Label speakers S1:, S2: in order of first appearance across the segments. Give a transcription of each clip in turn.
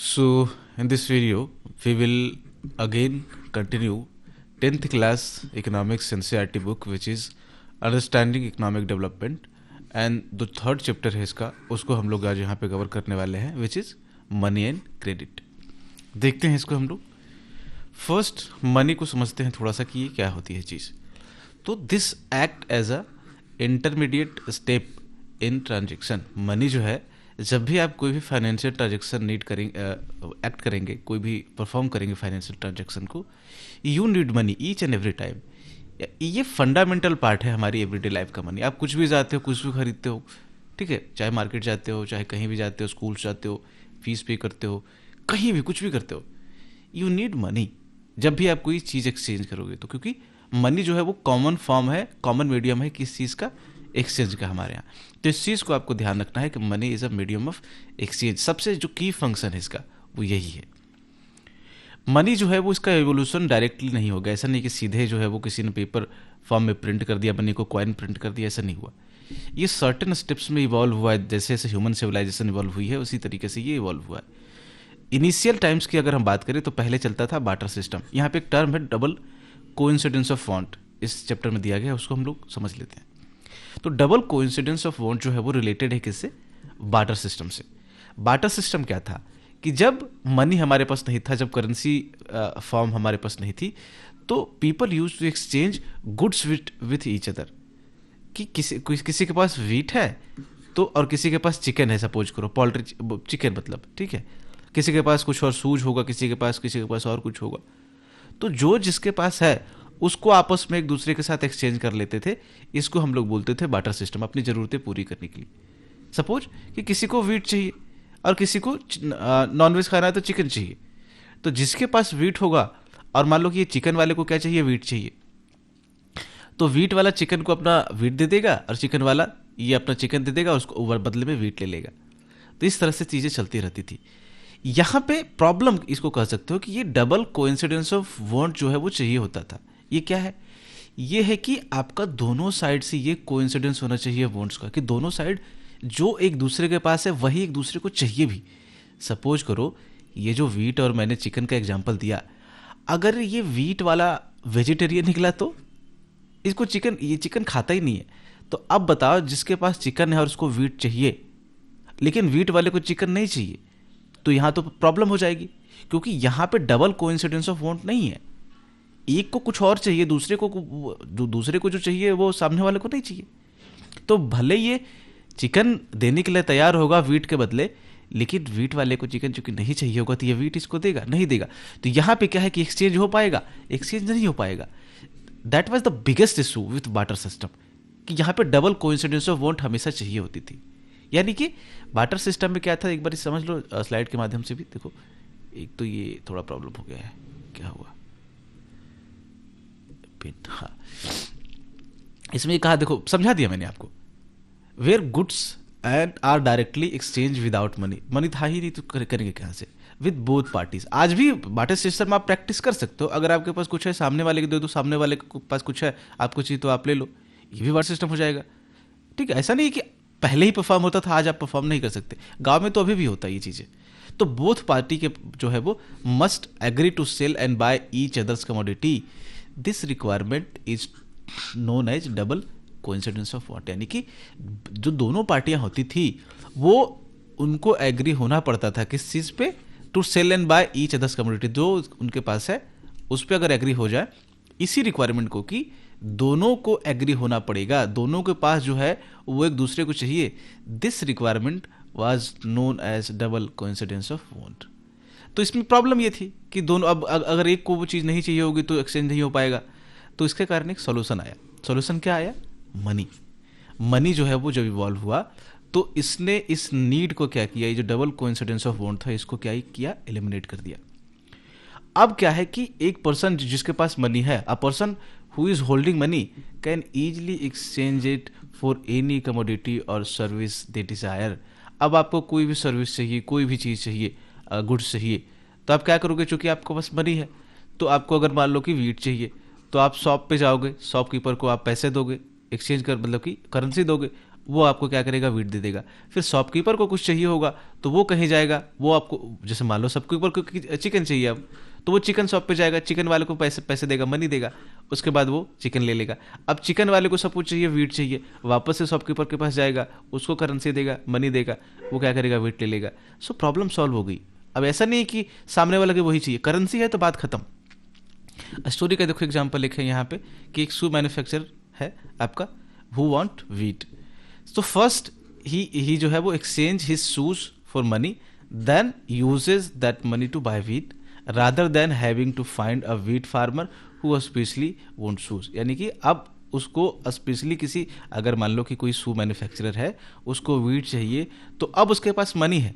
S1: So, in this video, we will again continue 10th class economics NCERT book, which is Understanding Economic Development. And जो third chapter है इसका, उसको हम लोग आज यहाँ पे कवर करने वाले हैं, which is money and credit. देखते हैं इसको हम लोग. फर्स्ट मनी को समझते हैं थोड़ा सा कि ये क्या होती है चीज़. तो this act as a intermediate step in transaction. Money जो है, जब भी आप कोई भी फाइनेंशियल ट्रांजेक्शन नीड करेंगे, एक्ट करेंगे, कोई भी परफॉर्म करेंगे फाइनेंशियल ट्रांजेक्शन को, you need money each and every time. ये फंडामेंटल पार्ट है हमारी एवरीडे लाइफ का. मनी, आप कुछ भी जाते हो, कुछ भी खरीदते हो, ठीक है, चाहे मार्केट जाते हो, चाहे कहीं भी जाते हो, स्कूल जाते हो, फीस पे करते हो, कहीं भी कुछ भी करते हो, यू नीड मनी. जब भी आप कोई चीज़ एक्सचेंज करोगे तो, क्योंकि मनी जो है वो कॉमन फॉर्म है, कॉमन मीडियम है किस चीज़ का, एक्सचेंज का हमारे यहाँ. तो इस चीज़ को आपको ध्यान रखना है कि money is a medium of exchange. सबसे जो की फंक्शन है इसका वो यही है. मनी जो है वो, इसका एवोल्यूशन डायरेक्टली नहीं होगा. ऐसा नहीं कि सीधे जो है वो किसी ने पेपर फॉर्म में प्रिंट कर दिया, मनी को कॉइन प्रिंट कर दिया, ऐसा नहीं हुआ. ये सर्टेन स्टेप्स में इवॉल्व हुआ है. जैसे जैसे ह्यूमन सिविलाइजेशन इवॉल्व हुई है, उसी तरीके से ये इवॉल्व हुआ है. इनिशियल टाइम्स की अगर हम बात करें तो पहले चलता था बार्टर सिस्टम. यहाँ पे एक टर्म है डबल कोइंसिडेंस ऑफ वांट, इस चैप्टर में दिया गया है, उसको हम लोग समझ लेते हैं. तो डबल कोइंसिडेंस ऑफ वांट जो है वो रिलेटेड है किससे, बार्टर सिस्टम से. बार्टर सिस्टम क्या था कि जब मनी हमारे पास नहीं था, जब करेंसी फॉर्म हमारे पास नहीं थी, तो people use to exchange goods with each other. कि किसी के पास वीट है तो, और किसी के पास चिकन है, सपोज करो पोल्ट्री चिकन मतलब, ठीक है, किसी के पास कुछ और सूज होगा, किसी के पास और कुछ होगा. तो जो जिसके पास है उसको आपस में एक दूसरे के साथ एक्सचेंज कर लेते थे. इसको हम लोग बोलते थे बार्टर सिस्टम, अपनी ज़रूरतें पूरी करने के लिए. सपोज कि किसी को वीट चाहिए और किसी को नॉनवेज खाना है तो चिकन चाहिए. तो जिसके पास वीट होगा, और मान लो कि ये चिकन वाले को क्या चाहिए, वीट चाहिए, तो वीट वाला चिकन को अपना वीट दे देगा और चिकन वाला ये अपना चिकन दे देगा, उसको बदले में वीट ले लेगा. तो इस तरह से चीज़ें चलती रहती थी. यहाँ पे प्रॉब्लम इसको कह सकते हो कि ये डबल कोइंसिडेंस ऑफ वांट जो है वो चाहिए होता था. ये क्या है, ये है कि आपका दोनों साइड से ये कोइंसिडेंस होना चाहिए वांट्स का, कि दोनों साइड जो एक दूसरे के पास है वही एक दूसरे को चाहिए भी. सपोज करो ये जो वीट और मैंने चिकन का एग्जांपल दिया, अगर ये वीट वाला वेजिटेरियन निकला तो इसको ये चिकन खाता ही नहीं है. तो अब बताओ, जिसके पास चिकन है और उसको वीट चाहिए, लेकिन वीट वाले को चिकन नहीं चाहिए, तो यहाँ तो प्रॉब्लम हो जाएगी, क्योंकि यहाँ पे डबल कोइंसिडेंस ऑफ वांट नहीं है. एक को कुछ और चाहिए, दूसरे को जो चाहिए वो सामने वाले को नहीं चाहिए. तो भले ये चिकन देने के लिए तैयार होगा वीट के बदले, लेकिन वीट वाले को चिकन चूंकि नहीं चाहिए होगा तो ये वीट इसको देगा, नहीं देगा. तो यहाँ पे क्या है कि एक्सचेंज हो पाएगा, एक्सचेंज नहीं हो पाएगा. That was the biggest issue with barter system, कि यहाँ पे डबल कोइंसिडेंस ऑफ वांट हमेशा चाहिए होती थी. यानी कि बार्टर सिस्टम में क्या था, एक बार समझ लो स्लाइड के माध्यम से भी. देखो, एक तो ये थोड़ा प्रॉब्लम हो गया है, क्या हुआ, हाँ, इसमें कहा, देखो समझा दिया मैंने आपको. Where goods and are directly exchange without money. Money था ही नहीं तो करेंगे कहाँ से, विद बोथ पार्टीज. आज भी बार्टर सिस्टम आप प्रैक्टिस कर सकते हो. अगर आपके पास कुछ है, सामने वाले को दे दो, सामने वाले के पास कुछ है, आपको चाहिए तो आप ले लो, ये भी बार्टर सिस्टम हो जाएगा. ठीक है, ऐसा नहीं कि पहले ही परफॉर्म होता था, आज आप परफॉर्म नहीं कर सकते. गांव में तो अभी भी होता है ये चीज़ें. तो बोथ पार्टी के जो है वो must agree to sell and buy each other's commodity. This requirement is known as double coincidence of want. यानी कि जो दोनों पार्टियां होती थी वो, उनको एग्री होना पड़ता था किस चीज़ पे, to sell and buy each other's commodity. जो उनके पास है उस पर अगर एग्री हो जाए, इसी रिक्वायरमेंट को, कि दोनों को एग्री होना पड़ेगा, दोनों के पास जो है वो एक दूसरे को चाहिए. This requirement was known as double coincidence of want. तो इसमें प्रॉब्लम ये थी कि दोनों, अब अगर एक को वो चीज़ नहीं चाहिए होगी तो एक्सचेंज नहीं हो पाएगा. तो इसके कारण एक सोल्यूशन आया. सोल्यूशन क्या आया, मनी. मनी जो है वो जब इवॉल्व हुआ तो इसने इस नीड को क्या किया, ये जो डबल कोइंसिडेंस ऑफ वांट था, इसको क्या किया, एलिमिनेट कर दिया. अब क्या है कि एक पर्सन जिसके पास मनी है, a person who is holding money can easily exchange it for any commodity और सर्विस दे डिजायर. अब आपको कोई भी सर्विस चाहिए, कोई भी चीज़ चाहिए, गुड्स चाहिए, तो आप क्या करोगे, चूंकि आपको बस मनी है, तो आपको अगर मान लो कि वीट चाहिए, तो आप शॉप पे जाओगे, शॉपकीपर को आप पैसे दोगे, एक्सचेंज कर मतलब कि करेंसी दोगे, वो आपको क्या करेगा, वीट दे देगा। फिर शॉपकीपर को कुछ चाहिए होगा तो वो कहीं जाएगा, वो आपको, जैसे मान लो शॉपकीपर को चिकन चाहिए अब, तो वो चिकन शॉप पे जाएगा, चिकन वाले को पैसे पैसे देगा, मनी देगा, उसके बाद वो चिकन ले लेगा। अब चिकन वाले को सपोज चाहिए वीट चाहिए, वापस से शॉपकीपर के पास जाएगा, उसको करेंसी देगा, मनी देगा, वो क्या करेगा, वीट ले लेगा। सो प्रॉब्लम सॉल्व हो गई। अब ऐसा नहीं है कि सामने वाला के वही चाहिए, करेंसी है तो बात खत्म। स्टोरी का देखो एग्जांपल लिखे हैं यहाँ पे कि एक शू मैन्युफैक्चरर है आपका, हु वांट वीट। तो फर्स्ट ही जो है वो exchange his shoes for money, then uses that money to buy wheat rather than having to find a wheat farmer who specially want shoes. यानी कि अब उसको स्पेशली किसी, अगर मान लो कि कोई शू मैन्युफैक्चरर है, उसको वीट चाहिए, तो अब उसके पास मनी है,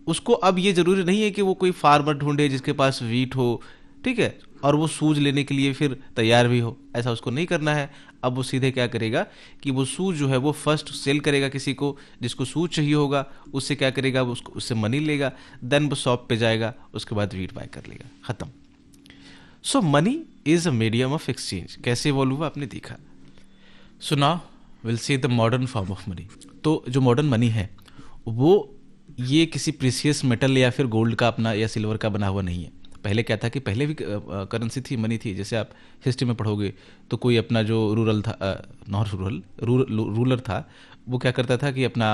S1: उसको अब ये जरूरी नहीं है कि वो कोई फार्मर ढूंढे जिसके पास वीट हो, ठीक है, और वो सूज लेने के लिए फिर तैयार भी हो, ऐसा उसको नहीं करना है। अब वो सीधे क्या करेगा कि वो सूज जो है वो फर्स्ट सेल करेगा किसी को जिसको सूज चाहिए होगा, उससे क्या करेगा, उसको उससे मनी लेगा, देन वो शॉप पे जाएगा, उसके बाद वीट बाय कर लेगा, खत्म। So money is a medium of exchange. कैसे इवॉल्व हुआ आपने देखा। So now will see the modern form of money. तो जो मॉडर्न मनी है वो ये किसी प्रीसियस मेटल या फिर गोल्ड का अपना या सिल्वर का बना हुआ नहीं है। पहले क्या था कि पहले भी करेंसी थी, मनी थी। जैसे आप हिस्ट्री में पढ़ोगे तो कोई अपना जो रूरल था, नॉट रूलर था, वो क्या करता था कि अपना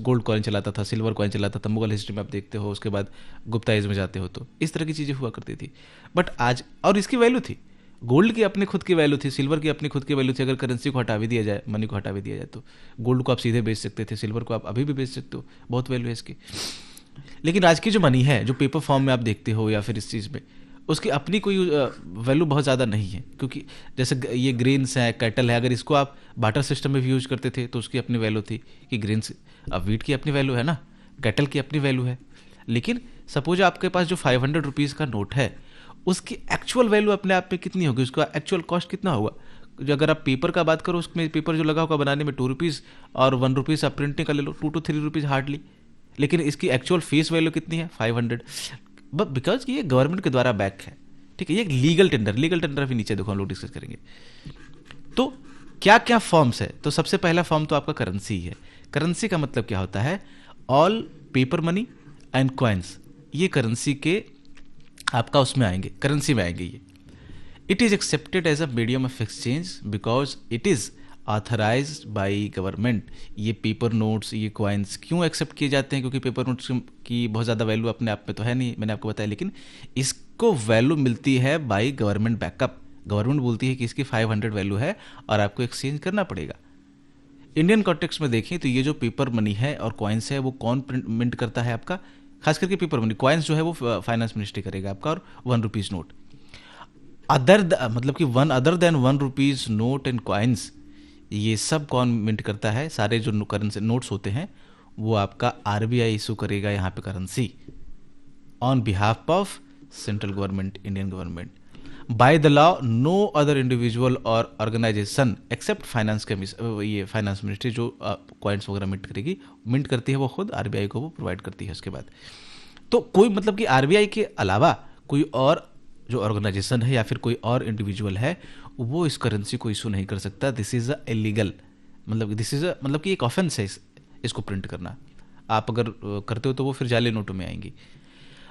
S1: गोल्ड कॉइन चलाता था, सिल्वर कॉइन चलाता था। मुगल हिस्ट्री में आप देखते हो, उसके बाद गुप्ता एज में जाते हो तो इस तरह की चीज़ें हुआ करती थी। बट आज, और इसकी वैल्यू थी, गोल्ड की अपनी खुद की वैल्यू थी, सिल्वर की अपनी खुद की वैल्यू थी। अगर करेंसी को हटा भी दिया जाए, मनी को हटा भी दिया जाए, तो गोल्ड को आप सीधे बेच सकते थे, सिल्वर को आप अभी भी बेच सकते हो, बहुत वैल्यू है इसकी। लेकिन आज की जो मनी है, जो पेपर फॉर्म में आप देखते हो या फिर इस चीज़ में, उसकी अपनी कोई वैल्यू बहुत ज़्यादा नहीं है। क्योंकि जैसे ये ग्रेन्स है, कैटल है, अगर इसको आप बाटर सिस्टम में भी यूज करते थे तो उसकी अपनी वैल्यू थी कि ग्रेन्स, अब वीट की अपनी वैल्यू है ना, कैटल की अपनी वैल्यू है। लेकिन सपोज आपके पास जो 500 रुपीज़ का नोट है, उसकी एक्चुअल वैल्यू अपने आप में कितनी होगी, उसका एक्चुअल कॉस्ट कितना होगा। जो अगर आप पेपर का बात करो, उसमें पेपर जो लगा होगा बनाने में 2 रुपीज़ और 1 रुपीज़ आप प्रिंटिंग का ले लो, 2 to 3 रुपीज़ हार्डली। लेकिन इसकी एक्चुअल फेस वैल्यू कितनी है, 500। बट बिकॉज ये गवर्नमेंट के द्वारा बैक है, ठीक है। ये लीगल टेंडर भी नीचे देखो हम लोग डिस्कस करेंगे। तो क्या क्या फॉर्म्स है, तो सबसे पहला फॉर्म तो आपका करेंसी है। करेंसी का मतलब क्या होता है, all paper money and coins, ये करेंसी के आपका उसमें आएंगे, करेंसी में आएंगे ये। It is accepted as a medium of exchange because it is authorised by government. ये पेपर नोट्स, ये कॉइन्स क्यों एक्सेप्ट किए जाते हैं, क्योंकि पेपर नोट्स की बहुत ज़्यादा वैल्यू अपने आप में तो है नहीं, मैंने आपको बताया, लेकिन इसको वैल्यू मिलती है बाय गवर्नमेंट बैकअप। गवर्नमेंट बोलती है कि इसकी 500 वैल्यू है और आपको एक्सचेंज करना पड़ेगा। इंडियन कॉन्टेक्स्ट में देखें तो ये जो पेपर मनी है और कॉइन्स है, वो कौन मिंट करता है आपका, खास करके पेपर मनी। कॉइन्स जो है वो फाइनेंस मिनिस्ट्री करेगा आपका, और 1 रुपीज़ नोट मतलब कि 1 other than 1 rupees note and coins, ये सब कौन मिंट करता है, सारे जो करेंसी नोट्स होते हैं वो आपका आरबीआई इशू करेगा यहाँ पे currency, on behalf of central government, Indian government. By the law no other individual और ऑर्गेनाइजेशन एक्सेप्ट फाइनेंस ये फाइनेंस मिनिस्ट्री जो कॉइन्स वगैरह मिंट करेगी, मिंट करती है वो खुद, आरबीआई को वो प्रोवाइड करती है उसके बाद। तो कोई मतलब कि आरबीआई के अलावा कोई और जो ऑर्गेनाइजेशन है या फिर कोई और इंडिविजुअल है, वो इस करेंसी को इशू नहीं कर सकता। दिस इज अ इलीगल, मतलब दिस इज अ मतलब कि एक ऑफेंस है इसको प्रिंट करना। आप अगर करते हो तो वो फिर जाली नोटों में आएंगी।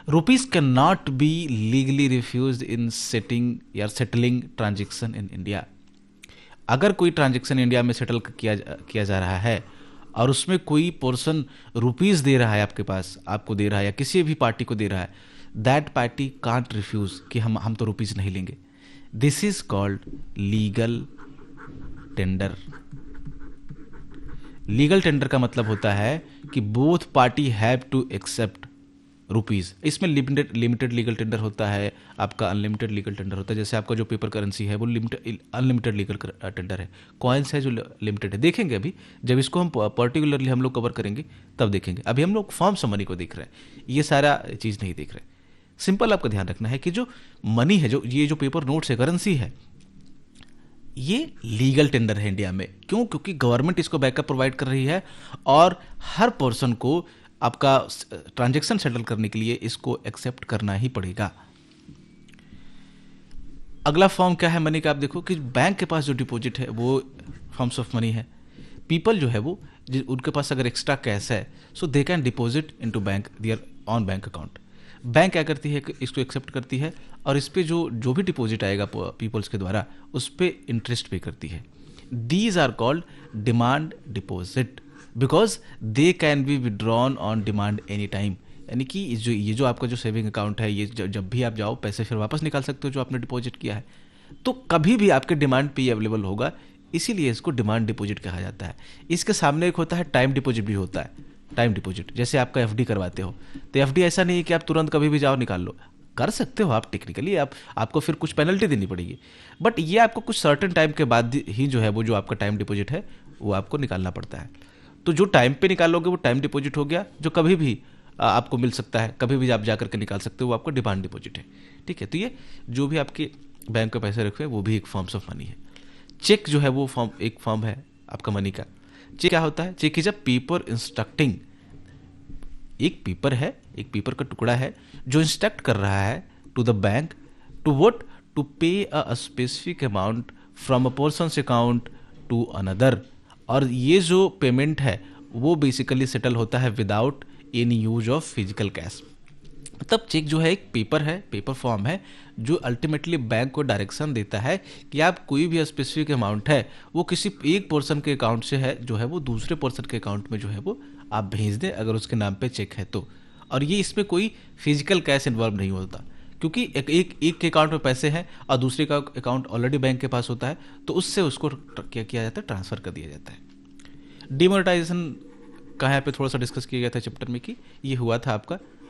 S1: Rupees can not be legally refuge in settling transaction in India. अगर कोई ट्रांजेक्शन इंडिया में सेटल किया जा रहा है और उसमें कोई पोर्शन रुपीज दे रहा है आपके पास, आपको दे रहा है या किसी भी पार्टी को दे रहा है, दैट पार्टी कांट रिफ्यूज कि हम तो रुपीज नहीं लेंगे। This is called legal tender. Legal tender का मतलब होता है कि both party have to accept rupees. इसमें लिमिटेड लीगल टेंडर होता है, आपका अनलिमिटेड लीगल टेंडर होता है। जैसे आपका जो पेपर करेंसी है वो अनलिमिटेड लीगल टेंडर है, कॉइन्स है जो लिमिटेड है। देखेंगे अभी जब इसको हम पर्टिकुलरली हम लोग कवर करेंगे तब देखेंगे। अभी हम लोग फॉर्म्स ऑफ मनी को देख रहे हैं, ये सारा चीज़ नहीं देख रहे। सिंपल आपका ध्यान रखना है कि जो मनी है, जो ये जो पेपर नोट्स है, करेंसी है, ये लीगल टेंडर है इंडिया में। क्यों? क्योंकि गवर्नमेंट इसको बैकअप प्रोवाइड कर रही है और हर पर्सन को आपका ट्रांजैक्शन सेटल करने के लिए इसको एक्सेप्ट करना ही पड़ेगा। अगला फॉर्म क्या है मनी का, आप देखो कि बैंक के पास जो डिपॉजिट है वो फॉर्म्स ऑफ मनी है। पीपल जो है वो उनके पास अगर एक्स्ट्रा कैश है, so they can deposit into bank their on bank account. Bank क्या करती है कि इसको एक्सेप्ट करती है और इस पे जो जो भी डिपॉजिट आएगा पीपल्स के द्वारा उस पे इंटरेस्ट पे करती है। These are called demand deposit because they can be withdrawn on demand any time. यानी कि ये जो आपका जो सेविंग अकाउंट है, ये जब भी आप जाओ पैसे फिर वापस निकाल सकते हो जो आपने डिपॉजिट किया है, तो कभी भी आपके डिमांड पे अवेलेबल होगा, इसीलिए इसको डिमांड डिपॉजिट कहा जाता है। इसके सामने एक होता है टाइम डिपॉजिट भी होता है। टाइम डिपॉजिट जैसे आपका एफडी करवाते हो, तो एफडी ऐसा नहीं है कि आप तुरंत कभी भी जाओ निकाल लो, कर सकते हो आप टेक्निकली, आपको फिर कुछ पेनल्टी देनी पड़ेगी, बट ये आपको कुछ सर्टेन टाइम के बाद ही जो है वो जो आपका टाइम डिपॉजिट है वो आपको निकालना पड़ता है। तो जो टाइम पे निकालोगे वो टाइम डिपॉजिट हो गया, जो कभी भी आपको मिल सकता है, कभी भी आप जा करके निकाल सकते हो, वो आपका डिमांड डिपॉजिट है। ठीक है, तो ये जो भी आपके बैंक में पैसे रखे हैं वो भी एक फॉर्म्स ऑफ मनी है। चेक जो है वो एक फॉर्म है आपका मनी का। चेक क्या होता है? Cheque is a paper instructing, एक पेपर है, एक पेपर का टुकड़ा है जो इंस्ट्रक्ट कर रहा है to the bank to what, to pay a specific amount from a person's account to another. और ये जो पेमेंट है वो बेसिकली सेटल होता है without any use of physical cash. तब चेक जो है एक पेपर है, पेपर फॉर्म है जो अल्टीमेटली बैंक को डायरेक्शन देता है कि आप कोई भी स्पेसिफिक अमाउंट है वो किसी एक पर्सन के अकाउंट से है जो है वो दूसरे पर्सन के अकाउंट में जो है वो आप भेज दें अगर उसके नाम पे चेक है तो। और ये इसमें कोई फिजिकल कैश इन्वॉल्व नहीं होता, क्योंकि एक के अकाउंट में पैसे हैं और दूसरे का अकाउंट ऑलरेडी बैंक के पास होता है, तो उससे उसको क्या किया जाता है, ट्रांसफर कर दिया जाता है। डिमोनेटाइजेशन का यहाँ पे थोड़ा सा डिस्कस किया गया था चैप्टर में कि ये हुआ था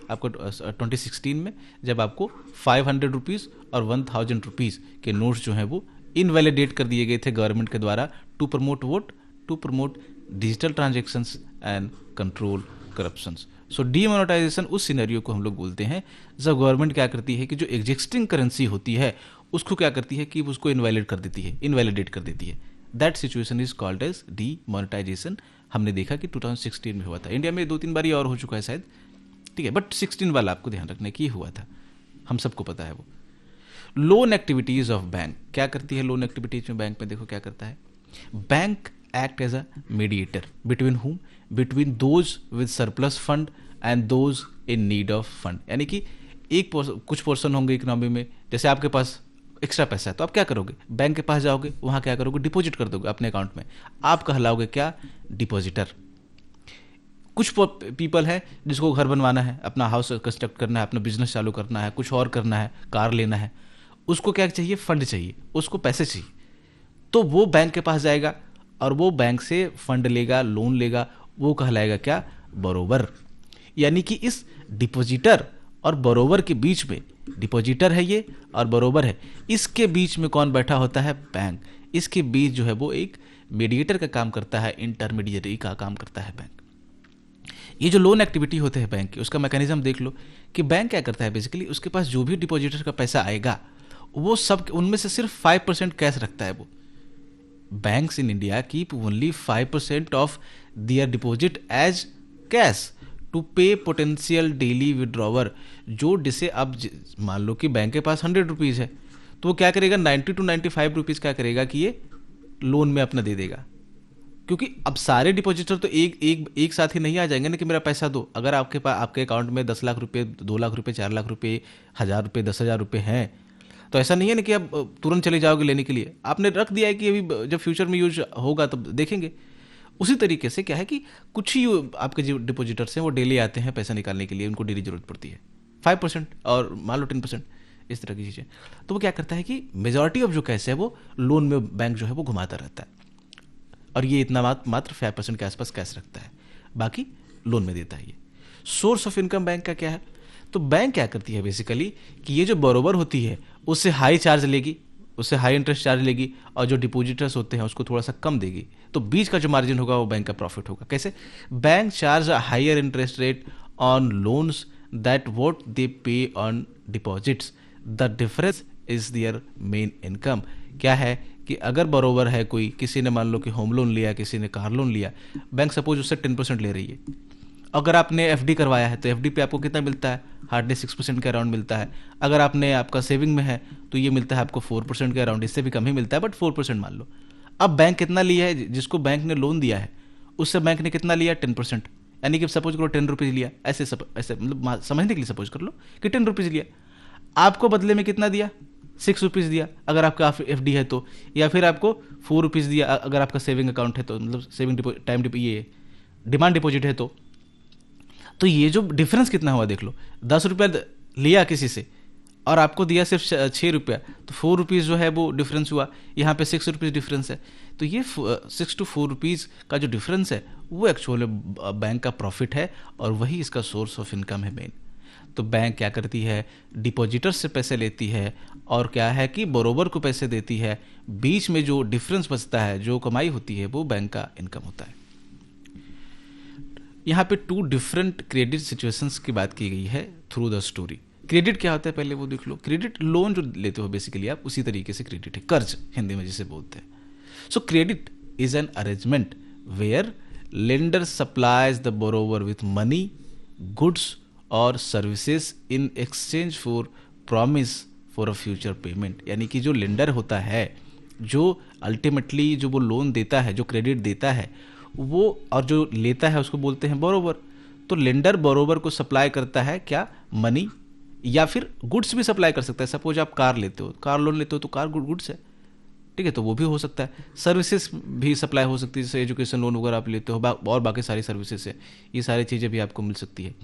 S1: आपको 2016 में, जब आपको 500 रुपीज़ और 1000 रुपीज़ के नोट्स जो हैं वो इनवैलिडेट कर दिए गए थे गवर्नमेंट के द्वारा to promote vote, to promote digital transactions and control corruptions. So demonetisation उस सिनेरियो को हम लोग बोलते हैं जब गवर्नमेंट क्या करती है कि जो एग्जिस्टिंग करेंसी होती है उसको क्या करती है कि उसको इनवैलिड कर देती है, इनवैलिडेट कर देती है। That situation is called as demonetisation. हमने देखा कि 2016 में हुआ था, इंडिया में 2-3 बार और हो चुका है शायद, ठीक है, बट 16 वाला आपको ध्यान रखने की हुआ था, हम सबको पता है वो। लोन एक्टिविटीज ऑफ बैंक क्या करती है? लोन एक्टिविटीज में बैंक में देखो क्या करता है, bank act as a mediator between whom, between those with surplus fund and those in need of fund. यानी कि कुछ पर्सन होंगे इकोनॉमी में, जैसे आपके पास एक्स्ट्रा पैसा है तो आप क्या करोगे, बैंक के पास जाओगे, वहां क्या करोगे, डिपॉजिट कर दोगे अपने अकाउंट में, आप कहलाओगे क्या, डिपॉजिटर। कुछ पीपल है जिसको घर बनवाना है, अपना हाउस कंस्ट्रक्ट करना है, अपना बिजनेस चालू करना है, कुछ और करना है, कार लेना है, उसको क्या चाहिए, फंड चाहिए, उसको पैसे चाहिए, तो वो बैंक के पास जाएगा और वो बैंक से फंड लेगा, लोन लेगा, वो कहलाएगा क्या, बोरोवर। यानी कि इस डिपॉजिटर और बोरोवर के बीच में, डिपॉजिटर है ये और बोरोवर है, इसके बीच में कौन बैठा होता है, बैंक। इसके बीच जो है वो एक मीडिएटर का काम करता है, इंटरमीडिएटरी का काम करता है बैंक। ये जो लोन एक्टिविटी होते हैं बैंक की, उसका मैकेनिज्म देख लो कि बैंक क्या करता है, बेसिकली उसके पास जो भी डिपॉजिटर का पैसा आएगा वो सब, उनमें से सिर्फ 5% कैश रखता है वो। Banks in India keep only 5% of their deposit as cash to pay potential daily withdrawer. जो जिसे अब मान लो कि बैंक के पास 100 रुपीज़ है, तो वो क्या करेगा, 90 to 95 रुपीज़ क्या करेगा कि ये लोन में अपना दे देगा, क्योंकि अब सारे डिपॉजिटर तो एक साथ ही नहीं आ जाएंगे ना कि मेरा पैसा दो। अगर आपके पास, आपके अकाउंट में 10 लाख रुपए, 2 लाख रुपए, 4 लाख रुपए, 1000 रुपए, 10,000 रुपए हैं, तो ऐसा नहीं है ना कि आप तुरंत चले जाओगे लेने के लिए, आपने रख दिया है कि अभी जब फ्यूचर में यूज होगा तब देखेंगे। उसी तरीके से क्या है कि कुछ ही आपके जो डिपॉजिटर्स हैं वो डेली आते हैं पैसा निकालने के लिए, उनको डेली जरूरत पड़ती है, 5% और मान लो 10%, इस तरह की चीज़ें। तो वो क्या करता है कि मेजॉरिटी ऑफ जो कैश है वो लोन में बैंक जो है वो घुमाता रहता है, और ये इतना मात्र 5% के आसपास कैश रखता है, बाकी लोन में देता है। ये सोर्स ऑफ इनकम बैंक का क्या है, तो बैंक क्या करती है बेसिकली कि ये जो बोरोवर होती है उससे हाई चार्ज लेगी, उससे हाई इंटरेस्ट चार्ज लेगी, और जो डिपॉजिटर्स होते हैं उसको थोड़ा सा कम देगी, तो बीच का जो मार्जिन होगा वो बैंक का प्रॉफिट होगा। कैसे, bank charge a higher interest rate on loans that what they pay on deposits, the difference is their main income. क्या है कि अगर बरोबर है कोई, किसी ने मान लो कि होम लोन लिया, किसी ने कार लोन लिया, बैंक सपोज उससे 10% ले रही है। अगर आपने एफडी करवाया है तो एफडी पे आपको कितना मिलता है, हार्डली 6% के अराउंड मिलता है। अगर आपने आपका सेविंग में है तो ये मिलता है आपको 4% के अराउंड, इससे भी कम ही मिलता है, बट 4% मान लो। अब बैंक कितना लिया है, जिसको बैंक ने लोन दिया है उससे बैंक ने कितना लिया, 10%। यानी कि सपोज करो 10 रुपीज़ लिया, ऐसे मतलब समझने के लिए सपोज कर लो कि 10 रुपीज़ लिया, आपको बदले में कितना दिया, 6 रुपीज़ दिया अगर आपका FD है तो, या फिर आपको 4 रुपीज़ दिया अगर आपका सेविंग अकाउंट है तो, मतलब सेविंग टाइम ये डिमांड डिपॉजिट है तो ये जो डिफरेंस कितना हुआ देख लो, 10 रुपया लिया किसी से और आपको दिया सिर्फ 6 रुपया, तो 4 रुपीज़ जो है वो डिफरेंस हुआ, यहाँ पे 6 रुपीज़ डिफरेंस है। तो ये 6 to 4 रुपीज़ का जो डिफरेंस है वो एक्चुअली बैंक का प्रॉफिट है और वही इसका सोर्स ऑफ इनकम है मेन। तो बैंक क्या करती है, डिपॉजिटर से पैसे लेती है और क्या है कि बोरोवर को पैसे देती है, बीच में जो डिफरेंस बचता है, जो कमाई होती है वो बैंक का इनकम होता है। यहाँ पे 2 डिफरेंट क्रेडिट सिचुएशंस की बात की गई है थ्रू द स्टोरी। क्रेडिट क्या होता है पहले वो देख लो। क्रेडिट लोन जो लेते हो बेसिकली आप, उसी तरीके से क्रेडिट है, कर्ज हिंदी में जिसे बोलते हैं। So credit is an arrangement where lender supplies the borrower with money, goods और services in exchange for promise for a future payment. यानी कि जो लेंडर होता है, जो अल्टीमेटली जो वो लोन देता है, जो क्रेडिट देता है वो, और जो लेता है उसको बोलते हैं बोरोवर। तो लेंडर बोरोवर को सप्लाई करता है क्या, मनी, या फिर गुड्स भी सप्लाई कर सकता है। सपोज आप कार लेते हो, कार लोन लेते हो तो कार गुड्स है, ठीक है, तो वो भी हो सकता है। सर्विसेज भी सप्लाई हो सकती है, जैसे एजुकेशन लोन वगैरह आप लेते हो और बाकी सारी सर्विसेज है, ये सारी चीज़ें भी आपको मिल सकती है।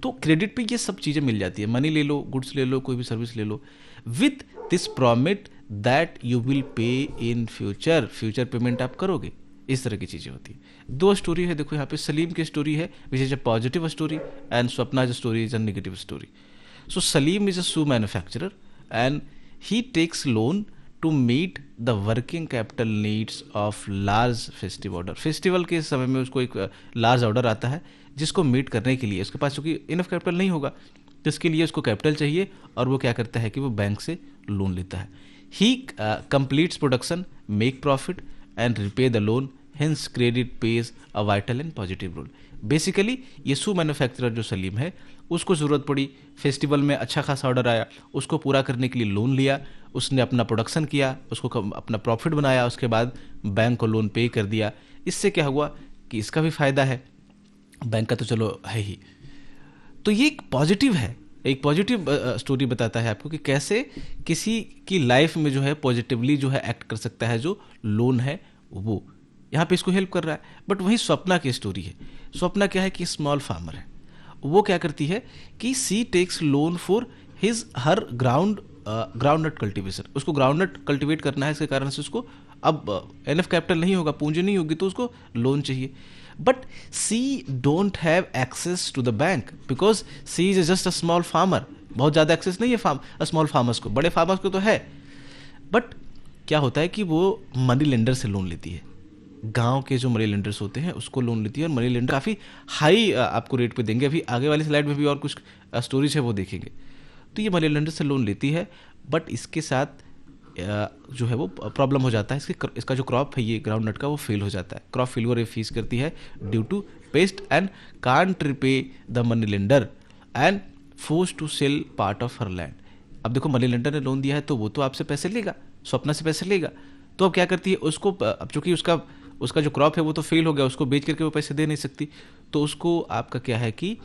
S1: तो क्रेडिट पे ये सब चीज़ें मिल जाती है, मनी ले लो, गुड्स ले लो, कोई भी सर्विस ले लो, with this promise that you will pay in future, future payment आप करोगे। इस तरह की चीज़ें होती है। 2 स्टोरी है देखो यहाँ पे, सलीम की स्टोरी है which is a positive story and Swapna story is a negative story. So Salim is a shoe manufacturer and he takes loan to meet the working capital needs of large festive order. Festival के समय में उसको एक large order आता है जिसको meet करने के लिए उसके पास चूंकि इनफ कैपिटल नहीं होगा, तो इसके लिए उसको कैपिटल चाहिए और वो क्या करता है कि वो बैंक से लोन लेता है। He completes production, make profit and repay the loan, hence credit plays a vital and positive role. Basically ये शू मैन्युफैक्चरर जो सलीम है, उसको ज़रूरत पड़ी, फेस्टिवल में अच्छा खासा ऑर्डर आया, उसको पूरा करने के लिए लोन लिया, उसने अपना प्रोडक्शन किया, उसको अपना प्रॉफिट बनाया, उसके बाद बैंक को लोन पे कर दिया। इससे क्या हुआ कि इसका भी फ़ायदा है, बैंक का तो चलो है ही। तो ये एक पॉजिटिव है, एक पॉजिटिव स्टोरी बताता है आपको कि कैसे किसी की लाइफ में जो है पॉजिटिवली जो है एक्ट कर सकता है जो लोन है वो, यहाँ पे इसको हेल्प कर रहा है। बट वही स्वप्ना की स्टोरी है। स्वप्ना क्या है कि स्मॉल फार्मर है, वो क्या करती है कि she takes loan for her groundnut cultivation. उसको ग्राउंडनट कल्टीवेट करना है, इसके कारण से उसको अब एनएफ कैपिटल नहीं होगा, पूंजी नहीं होगी, तो उसको लोन चाहिए। But she don't have access to the bank because she is just a small farmer. बहुत ज़्यादा एक्सेस नहीं है स्मॉल फार्मर्स को, बड़े फार्मर्स को तो है। बट क्या होता है कि वो मनी लेंडर से लोन लेती है, गांव के जो मनी लेंडर्स होते हैं उसको लोन लेती है, और मनी लेंडर काफ़ी हाई आपको रेट पे देंगे। अभी आगे वाली स्लाइड में भी और कुछ स्टोरीज है वो देखेंगे। तो ये मनी लेंडर से लोन लेती है, बट इसके साथ जो है वो प्रॉब्लम हो जाता है, इसका जो क्रॉप है ये ग्राउंड नट का वो फेल हो जाता है। क्रॉप फेलियर ये फेस करती है due to pest and can't repay the money lender and force to sell part of her land. अब देखो मनी लेंडर ने लोन दिया है तो वो तो आपसे पैसे लेगा, स्वप्ना से पैसे लेगा, तो अब क्या करती है उसको, अब चूंकि उसका जो क्रॉप है वो तो फेल हो गया, उसको बेच करके वो पैसे दे नहीं सकती, तो उसको आपका क्या है कि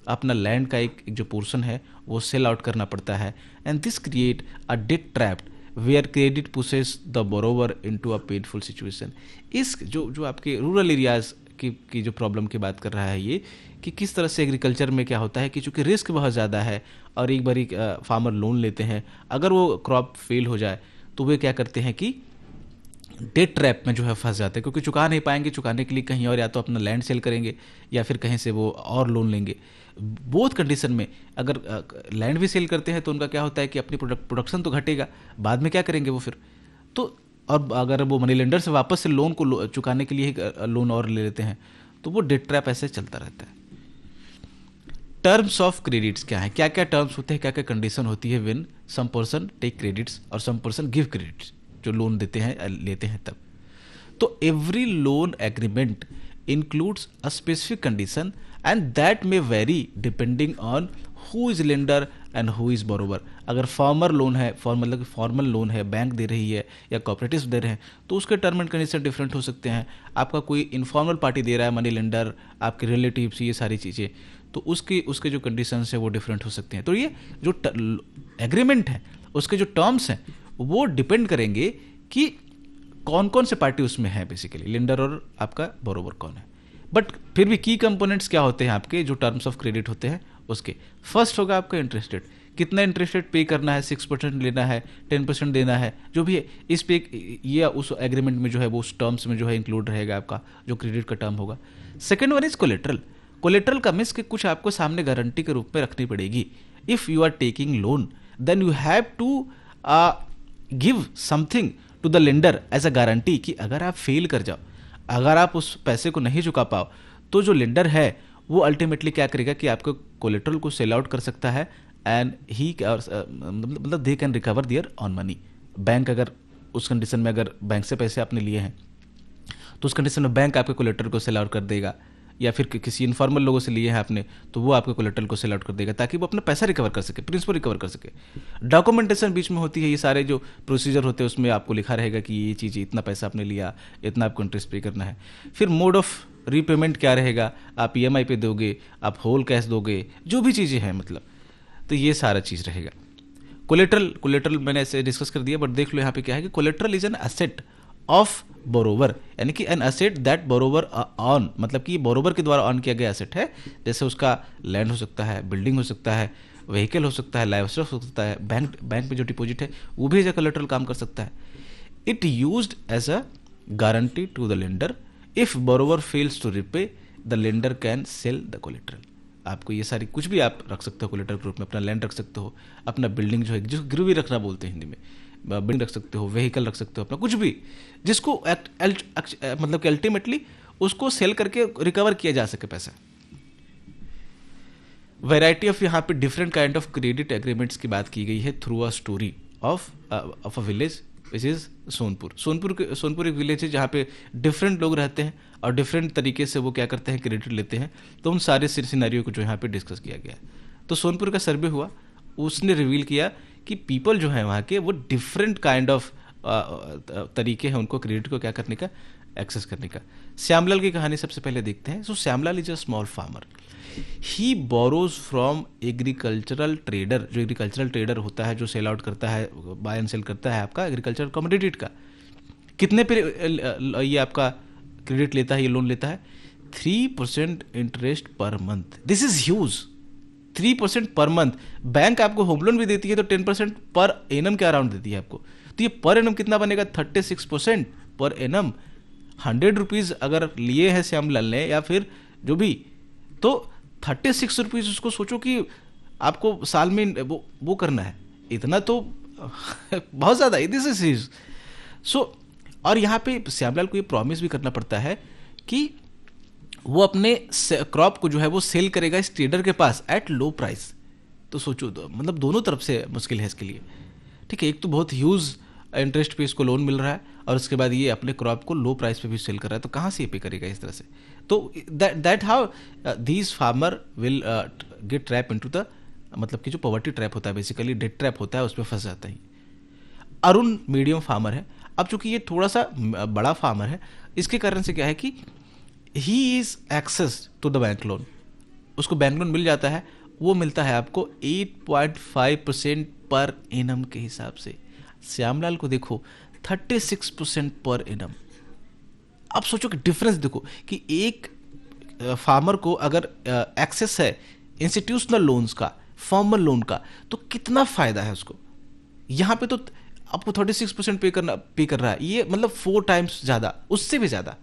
S1: अपना लैंड का एक जो पोर्शन है वो सेल आउट करना पड़ता है। And this create a debt trapped where credit pushes the borrower into a painful situation. इस जो आपके रूरल एरियाज की जो प्रॉब्लम की बात कर रहा है ये, कि किस तरह से एग्रीकल्चर में क्या होता है कि चूंकि रिस्क बहुत ज़्यादा है और एक बारी फार्मर लोन लेते हैं, अगर वो क्रॉप फेल हो जाए तो वे क्या करते हैं कि डेट ट्रैप में जो है फंस जाते हैं, क्योंकि चुका नहीं पाएंगे, चुकाने के लिए कहीं और या तो अपना लैंड सेल करेंगे या फिर कहीं से वो और लोन लेंगे। बोथ कंडीशन में अगर लैंड भी सेल करते हैं तो उनका क्या होता है कि अपनी प्रोडक्शन तो घटेगा, बाद में क्या करेंगे वो फिर तो, और अगर वो मनी लेंडर से वापस से लोन को चुकाने के लिए लोन और ले लेते हैं तो वो डेट ट्रैप ऐसे चलता रहता है। टर्म्स ऑफ क्रेडिट्स क्या है, क्या क्या टर्म्स होते हैं, क्या क्या कंडीशन होती है when some person take credits और सम पर्सन गिव क्रेडिट्स, जो लोन देते हैं लेते हैं तब। तो every loan agreement includes a specific condition and that may vary depending on who is lender and who is borrower. अगर फार्मर लोन है, मतलब फॉर्मल लोन है, बैंक दे रही है या कोऑपरेटिव्स दे रहे हैं, तो उसके टर्म एंड कंडीशन डिफरेंट हो सकते हैं। आपका कोई इनफॉर्मल पार्टी दे रहा है, मनी लेंडर, आपके रिलेटिव्स, ये सारी चीज़ें, तो उसके जो कंडीशंस है वो डिफरेंट हो सकते हैं। तो ये जो एग्रीमेंट है उसके जो टर्म्स हैं वो डिपेंड करेंगे कि कौन कौन से पार्टी उसमें है, बेसिकली लेंडर और आपका बोरोवर कौन है। बट फिर भी की कंपोनेंट्स क्या होते हैं आपके जो टर्म्स ऑफ क्रेडिट होते हैं उसके। फर्स्ट होगा आपका इंटरेस्ट रेट, कितना इंटरेस्ट रेट पे करना है, 6% लेना है, 10% देना है, जो भी है इस पे ये उस एग्रीमेंट में जो है वो उस टर्म्स में जो है इंक्लूड रहेगा आपका जो क्रेडिट का टर्म होगा। Second one is collateral. Collateral का मीन्स कि कुछ आपको सामने गारंटी के रूप में रखनी पड़ेगी। If you are taking loan then you have to give something to the lender as a guarantee कि अगर आप फेल कर जाओ, अगर आप उस पैसे को नहीं चुका पाओ, तो जो लेंडर है वो अल्टीमेटली क्या करेगा कि आपको कोलेट्रल को सेल आउट कर सकता है एंड ही मतलब they can recover their on money. Bank अगर उस कंडीशन में, अगर बैंक से पैसे आपने लिए हैं तो उस कंडीशन में बैंक आपके कोलेट्रल को सेल आउट कर देगा, या फिर किसी इनफॉर्मल लोगों से लिए हैं आपने तो वो आपके कोलेट्रल को सेल आउट कर देगा ताकि वो अपना पैसा रिकवर कर सके, प्रिंसिपल रिकवर कर सके। डॉक्यूमेंटेशन बीच में होती है, ये सारे जो प्रोसीजर होते हैं उसमें आपको लिखा रहेगा कि ये चीज़, इतना पैसा आपने लिया, इतना आपको इंटरेस्ट पे करना है। फिर मोड ऑफ रीपेमेंट क्या रहेगा, आप ईएमआई पे दोगे, आप होल कैश दोगे, जो भी चीज़ें हैं मतलब, तो ये सारा चीज़ रहेगा। कोलेट्रल मैंने ऐसे डिस्कस कर दिया, बट देख लो यहाँ पे क्या है कि collateral is an asset of borrower, यानी कि an asset that borrower on, मतलब कि बोरोवर के द्वारा ऑन किया गया एसेट है। जैसे उसका लैंड हो सकता है, बिल्डिंग हो सकता है, व्हीकल हो सकता है, लाइव स्टॉक हो सकता है, बैंक में जो डिपॉजिट है वो भी एज अ कोलेट्रल काम कर सकता है। It used as a guarantee to the lender. If borrower fails to repay the lender can sell the collateral. आपको ये सारी कुछ भी आप रख सकते हो कोलेट्रल ग्रुप में, अपना लैंड रख सकते हो, अपना बिल्डिंग जो है, जिसको गिरवी रखना बोलते हैं हिंदी में, बिल्डिंग रख सकते हो, व्हीकल रख सकते हो, अपना कुछ भी जिसको मतलब कि अल्टीमेटली उसको सेल करके रिकवर किया जा सके पैसा। वैरायटी ऑफ यहाँ पे different kind of credit agreements की बात की गई है through a story of a village which is Sonpur. Sonpur एक विलेज है जहाँ पे डिफरेंट लोग रहते हैं और डिफरेंट तरीके से वो क्या करते हैं, क्रेडिट लेते हैं। तो उन सारे सिनेरियो को जो यहाँ पे डिस्कस किया गया है। तो सोनपुर का सर्वे हुआ, उसने रिवील किया कि पीपल जो है वहाँ के वो डिफरेंट काइंड ऑफ तरीके हैं उनको क्रेडिट को क्या करने का, एक्सेस करने का। श्यामलाल की कहानी सबसे पहले देखते हैं। So Shyamlal is a small farmer, he borrows from agricultural trader. जो एग्रीकल्चरल ट्रेडर होता है जो सेल आउट करता है, बाय एंड सेल करता है आपका एग्रीकल्चरल कमोडिटी का। कितने पे ये आपका क्रेडिट लेता है, ये लोन लेता है, 3% interest per month. This is huge, 3% per month. Bank आपको होम लोन भी देती है तो 10% पर एनम के अराउंड देती है आपको। तो ये पर एनम कितना बनेगा, 36% पर एनम। 100 रुपीज़ अगर लिए हैं श्यामलाल ने या फिर जो भी, तो 36 रुपीज़ उसको सोचो कि आपको साल में वो करना है, इतना तो बहुत ज़्यादा है। This is so. और यहाँ पे श्यामलाल को ये प्रॉमिस भी करना पड़ता है कि वो अपने क्रॉप को जो है वो सेल करेगा इस ट्रेडर के पास एट लो प्राइस। तो सोचो, मतलब दोनों तरफ से मुश्किल है इसके लिए। ठीक है, एक तो बहुत ह्यूज इंटरेस्ट पे इसको लोन मिल रहा है और उसके बाद ये अपने क्रॉप को लो प्राइस पे भी सेल कर रहा है, तो कहाँ से ये पे करेगा इस तरह से। तो that how these farmer will get trap into the, मतलब कि जो पॉवर्टी ट्रैप होता है, बेसिकली डेट ट्रैप होता है, उसमें फंस जाता है। अरुण मीडियम फार्मर है। अब चूंकि ये थोड़ा सा बड़ा फार्मर है, इसके कारण से क्या है कि he is access to the bank loan, उसको बैंक लोन मिल जाता है। वो मिलता है आपको 8.5% पर एनम के हिसाब से। श्यामलाल को देखो 36% पर एनम। अब सोचो कि डिफरेंस देखो कि एक फार्मर को अगर एक्सेस है इंस्टीट्यूशनल लोन्स का, फॉर्मल लोन का, तो कितना फायदा है उसको। यहाँ पे तो आपको 36% पे कर रहा है, ये मतलब 4 टाइम्स ज़्यादा, उससे भी ज़्यादा।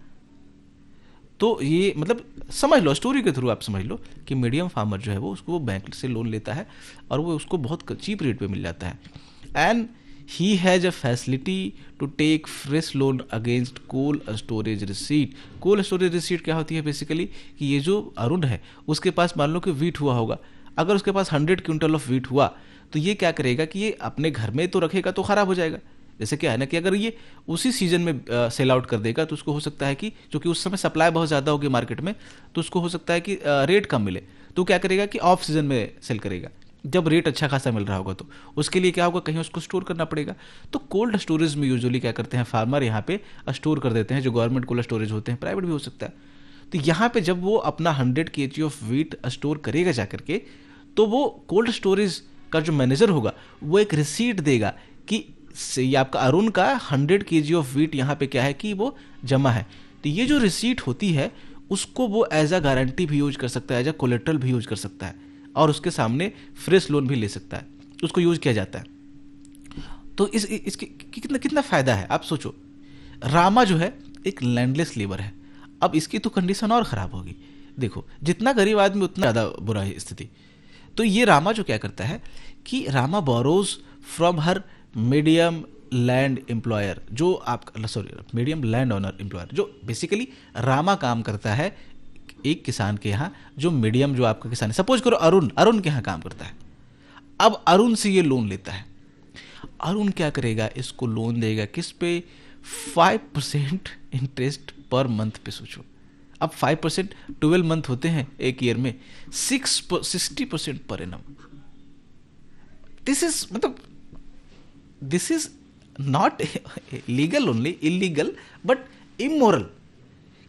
S1: तो ये मतलब समझ लो, स्टोरी के थ्रू आप समझ लो कि मीडियम फार्मर जो है वो उसको वो बैंक से लोन लेता है और वो उसको बहुत चीप रेट पे मिल जाता है। And he has a facility to take fresh loan against cold storage receipt. Cold storage receipt क्या होती है, बेसिकली कि ये जो अरुण है उसके पास मान लो कि वीट हुआ होगा, अगर उसके पास 100 क्विंटल ऑफ वीट हुआ तो ये क्या करेगा कि ये अपने घर में तो रखेगा तो ख़राब हो जाएगा। जैसे क्या है ना कि अगर ये उसी सीजन में सेल आउट कर देगा तो उसको हो सकता है कि क्योंकि उस समय सप्लाई बहुत ज़्यादा होगी मार्केट में, तो उसको हो सकता है कि रेट कम मिले, तो क्या करेगा कि ऑफ सीजन में सेल करेगा। जब रेट अच्छा खासा मिल रहा होगा तो उसके लिए क्या होगा, कहीं उसको स्टोर करना पड़ेगा। तो कोल्ड स्टोरेज में यूजुअली क्या करते हैं फार्मर, यहाँ पे स्टोर कर देते हैं, जो गवर्नमेंट कोल्ड स्टोरेज होते हैं, प्राइवेट भी हो सकता है। तो यहाँ पे जब वो अपना 100 kg ऑफ वीट स्टोर करेगा जा करके, तो वो कोल्ड स्टोरेज का जो मैनेजर होगा वो एक रिसीट देगा कि ये आपका अरुण का 100 kg ऑफ वीट यहाँ पे क्या है कि वो जमा है। तो ये जो रिसीट होती है उसको वो एज अ गारंटी भी यूज कर सकता है, एज अ कोलेट्रल भी यूज कर सकता है, और उसके सामने फ्रेश लोन भी ले सकता है, उसको यूज किया जाता है। तो इसके कितना कितना फायदा है आप सोचो। रामा जो है एक लैंडलेस लेबर है, अब इसकी तो कंडीशन और खराब होगी। देखो जितना गरीब आदमी उतना ज़्यादा बुरा है स्थिति। तो ये रामा जो क्या करता है कि Rama borrows from her medium land employer, जो आपका मीडियम लैंड ओनर एम्प्लॉयर, जो बेसिकली रामा काम करता है एक किसान के यहाँ, जो मीडियम जो आपका किसान है, सपोज करो अरुण के यहाँ काम करता है। अब अरुण से ये लोन लेता है, अरुण क्या करेगा, इसको लोन देगा किस पे, 5% इंटरेस्ट पर मंथ पे। सोचो अब 5%, 12 मंथ होते हैं एक ईयर में, 60% per annum. This is not legal only, illegal but immoral,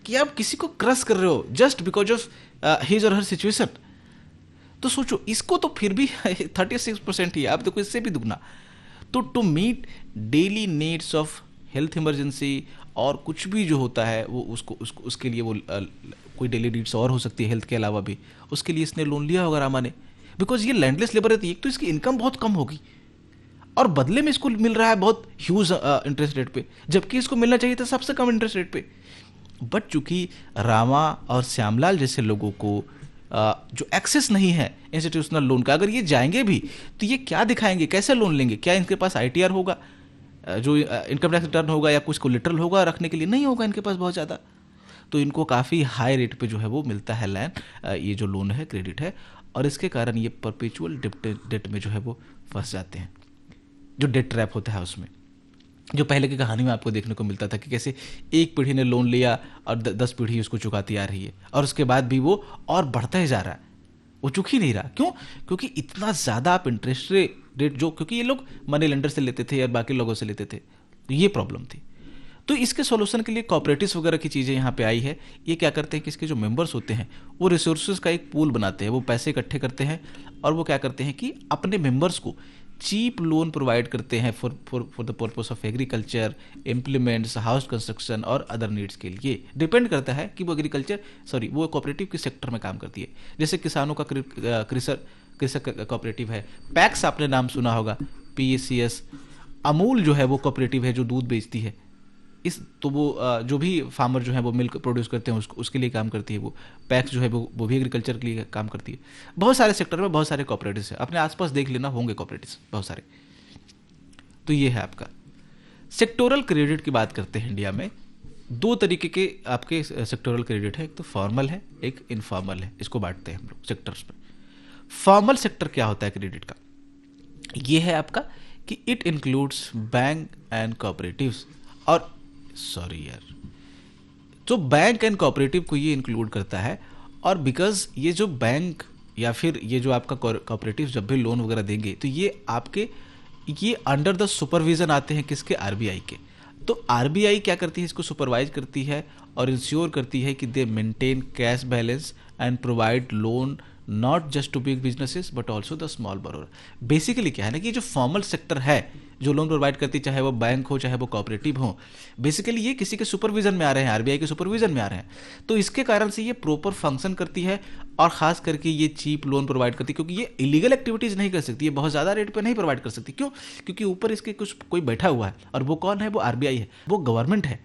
S1: कि आप किसी को क्रश कर रहे हो जस्ट बिकॉज ऑफ हिज और हर सिचुएशन। तो सोचो इसको तो फिर भी 36% ही है, आप देखो इससे भी दुगना। तो to meet daily needs of health emergency और कुछ भी जो होता है वो उसके लिए वो कोई डेली नीड्स और हो सकती है हेल्थ के अलावा भी, उसके लिए इसने लोन लिया होगा रामा ने। बिकॉज ये लैंडलेस लेबर रहती है, एक तो इसकी इनकम बहुत कम होगी और बदले में इसको मिल रहा है बहुत ह्यूज इंटरेस्ट रेट पे, जबकि इसको मिलना चाहिए था सबसे कम इंटरेस्ट रेट पे। बट चूंकि रामा और श्यामलाल जैसे लोगों को जो एक्सेस नहीं है इंस्टीट्यूशनल लोन का, अगर ये जाएंगे भी तो ये क्या दिखाएंगे, कैसे लोन लेंगे, क्या इनके पास ITR होगा, जो इनकम टैक्स रिटर्न होगा या कुछ कोलेटरल होगा रखने के लिए, नहीं होगा इनके पास बहुत ज़्यादा। तो इनको काफ़ी हाई रेट पे जो है वो मिलता है लैंड, ये जो लोन है क्रेडिट है, और इसके कारण ये परपेचुअल डेट में जो है वो फंस जाते हैं, जो डेट ट्रैप होता है उसमें, जो पहले की कहानी में आपको देखने को मिलता था कि कैसे एक पीढ़ी ने लोन लिया और 10 पीढ़ी उसको चुकाती आ रही है, और उसके बाद भी वो और बढ़ता ही जा रहा है, वो चुक ही नहीं रहा। क्यों? क्योंकि इतना ज़्यादा आप इंटरेस्ट रेट जो, क्योंकि ये लोग मनी लेंडर से लेते थे या बाकी लोगों से लेते थे, तो ये प्रॉब्लम थी। तो इसके सॉल्यूशन के लिए कोऑपरेटिव्स वगैरह की चीज़ें यहाँ पे आई है। ये क्या करते हैं कि इसके जो मेंबर्स होते हैं वो रिसोर्सेज का एक पूल बनाते हैं, वो पैसे इकट्ठे करते हैं और वो क्या करते हैं कि अपने मेंबर्स को चीप लोन प्रोवाइड करते हैं for the purpose of agriculture, implements, house construction और अदर नीड्स के लिए। डिपेंड करता है कि वो वो कोऑपरेटिव किस सेक्टर में काम करती है। जैसे किसानों का कृषक कोऑपरेटिव है, पैक्स आपने नाम सुना होगा, PACS। अमूल जो है वो कोऑपरेटिव है जो दूध बेचती है, तो वो जो भी फार्मर जो है वो मिल्क प्रोड्यूस करते हैं उसके लिए काम करती है। वो पैक्स जो है वो भी एग्रीकल्चर के लिए काम करती है। बहुत सारे सेक्टर में बहुत सारे कोऑपरेटिव्स हैं, अपने आसपास देख लेना, होंगे कोऑपरेटिव्स बहुत सारे। तो ये है आपका सेक्टोरल क्रेडिट की बात करते हैं। इंडिया में 2 तरीके के आपके सेक्टोरल क्रेडिट है, एक तो फॉर्मल है, एक इनफॉर्मल है। इसको बांटते हैं हम लोग सेक्टर्स में। फॉर्मल सेक्टर क्या होता है क्रेडिट का? ये है आपका कि it includes bank and cooperatives, और जो बैंक एंड कोऑपरेटिव को ये इंक्लूड करता है। और बिकॉज ये जो बैंक या फिर ये जो आपका कोऑपरेटिव जब भी लोन वगैरह देंगे तो ये अंडर द सुपरविजन आते हैं किसके? RBI के। तो RBI क्या करती है? इसको सुपरवाइज करती है और इंश्योर करती है कि they maintain cash balance and provide loan not just to big businesses but also the small borrower. Basically क्या है ना कि जो फॉर्मल सेक्टर है जो लोन प्रोवाइड करती है, चाहे वो बैंक हो चाहे वो कोऑपरेटिव हो, बेसिकली ये किसी के सुपरविजन में आ रहे हैं, RBI के सुपरविजन में आ रहे हैं। तो इसके कारण से ये प्रॉपर फंक्शन करती है और खास करके ये चीप लोन प्रोवाइड करती है, क्योंकि ये इलीगल एक्टिविटीज नहीं कर सकती, ये बहुत ज़्यादा रेट पे नहीं प्रोवाइड कर सकती। क्यों? क्योंकि ऊपर इसके कुछ कोई बैठा हुआ है, और वो कौन है? वो RBI है, वो गवर्नमेंट है।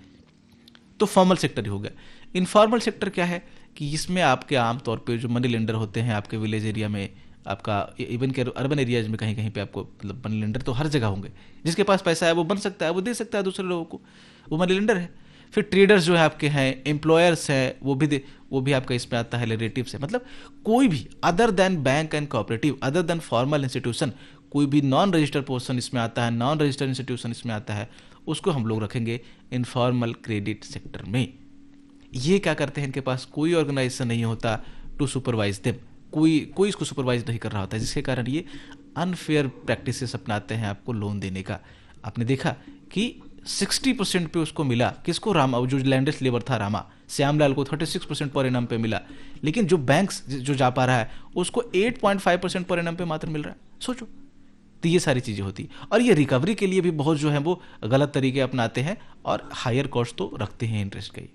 S1: तो फॉर्मल सेक्टर ही हो गया। इनफॉर्मल सेक्टर क्या है कि इसमें आपके आमतौर पे जो मनी लेंडर होते हैं आपके विलेज एरिया में, आपका इवन के अर्बन एरियाज में कहीं कहीं पे आपको मतलब मनी लेंडर तो हर जगह होंगे। जिसके पास पैसा है वो बन सकता है, वो दे सकता है दूसरे लोगों को, वो मनी लेंडर है। फिर ट्रेडर्स जो है आपके हैं, एम्प्लॉयर्स हैं, वो भी आपका इसमें आता है, रिलेटिव्स है। मतलब कोई भी other than bank and cooperative, other than formal institution, कोई भी नॉन रजिस्टर्ड पर्सन इसमें आता है, नॉन रजिस्टर्ड इंस्टीट्यूशन इसमें आता है, उसको हम लोग रखेंगे इनफॉर्मल क्रेडिट सेक्टर में। ये क्या करते हैं? इनके पास कोई ऑर्गेनाइजेशन नहीं होता टू सुपरवाइज देम, कोई कोई इसको सुपरवाइज नहीं कर रहा होता है, जिसके कारण ये अनफेयर प्रैक्टिसेस अपनाते हैं आपको लोन देने का। आपने देखा कि 60% पे उसको मिला, किसको? रामा, जो लैंडेस्ट लेबर था रामा, श्यामलाल को 36% पर एनम पे मिला, लेकिन जो बैंक्स जो जा पा रहा है उसको 8.5% पर एनम पे मात्र मिल रहा है। सोचो, तो ये सारी चीज़ें होती, और ये रिकवरी के लिए भी बहुत जो है वो गलत तरीके अपनाते हैं और हायर कॉस्ट तो रखते हैं इंटरेस्ट का ही।